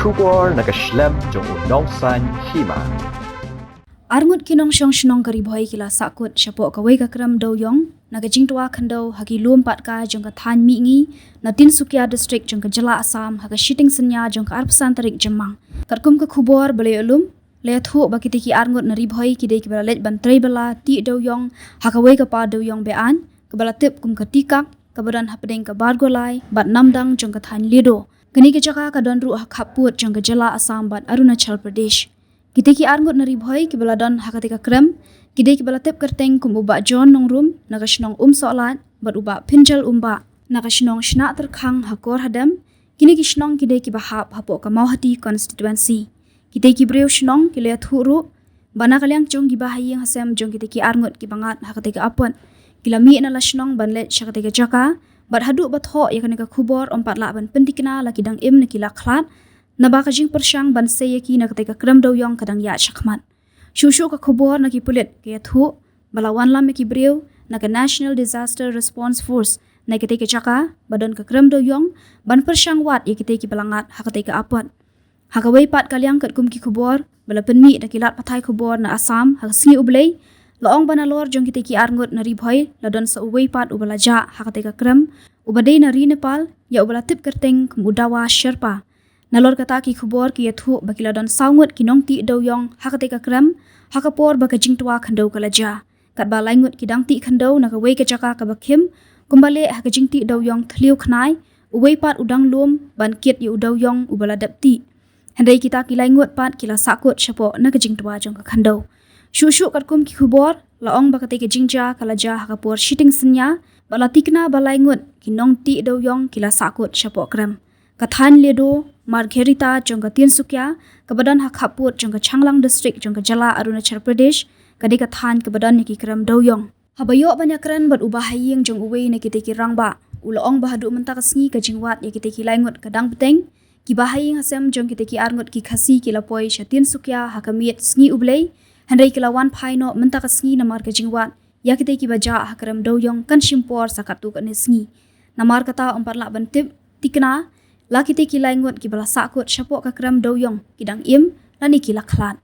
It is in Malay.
kubor nakaslem jong unongsan hima. Arngut kinong shnong kari bhoi kila sakut shapo kawai ka kram do yong naga jingtwa khando hagi lum pat ka jong ka than mi ngi na Tinsukia district jong ka Jala Assam haga shiting senya jong ka arpsan tarik jamang karkum ka khubor bale ulum le thu bakiti ki arngut nari bhoi ki dei ki bala let ban trei bala ti do yong haga wai ka pa do yong be an ka bala tip kum ka tikak ka badan hapdeng ka bargolai bat namdang jong ka than lido kani ke jaka ka don ru khaput jong ka Jala Assam bat Arunachal Pradesh kita ki arngut nari bhoi ki bala don hakatika krem kidai ki bala tep kerteng kum uba John nong rum naga shnong solat bat uba pinjal umba naga shnong shna terkhang hakor hadam kini ki shnong kidai ki bahap hapo ka Mauhati constituency kidai ki breu shnong ki le thuru bana kalyang chong ki bahayeng hasem jong kidai ki arngut ki bangat hakatika apon kilami na la shnong banlet shakatika jaka bat hadu bat ho yakane ka khubor ompat la ban pentikna la kidang im na kila khlat na baka jing persyang ban seyaki na ketika kram do yong kadang ya chakman shushu ka khubor na ki pulit ke thu balawan lam ki breu na ka National Disaster Response Force na ketika chaka badan ka kram do yong ban persyang wat ya ketika balangat ha ketika apat hakawai pat kalyang kat kum ki khubor bala penmi na kilat pathai khubor na Assam ha singi ublei laong banalor jong ketika arngut na ribhoi ladon sa uwei pat ubala ja ha ketika kram ubadei na ri Nepal ya ubala tip kerteng kum udawa Sherpa nalor kata ki khubor ki yathu bakila don saungut ki nong ti do yong hakate ka kram hakapor baka jingtwa khando kalaja kat ba laingut ki dang ti khando na ka wei ka chaka ka bakhim kumbale haka jingti do yong thliu khnai uwei pat udang lum ban kiet yu do yong ubala dapti handai kita ki laingut pat kila sakut shapo na ka jingtwa jong ka khando shushu kat kum ki khubor laong bakate ka jingja kalaja hakapor shiting senya bala tikna ba laingut ki nong ti do yong kila sakut shapo kram kathan ledo Margherita jongka Tinsukia kebadan hak haput jongka Changlang district jongka Jala Arunachal Pradesh kadi kathan kebadan niki kram doyong habayo banyakran bat ubahayeng jong uwei na kiteki rangba uloong bahadu mentak sngi ka jingwat ya kiteki laingut kadang peteng ki bahayeng hasem jong kiteki arngut ki khasi kilapoi sha Tinsukia hakamiet sngi ublei handai kilawan phaino mentak sngi namar ka jingwat ya kiteki baja hakram doyong kan shimpor sakatu kan sngi namar kata empat lak bantip tikna laki te kilai ngut ki bala sakut syapok ka kram doyong kidang im lani kila khlat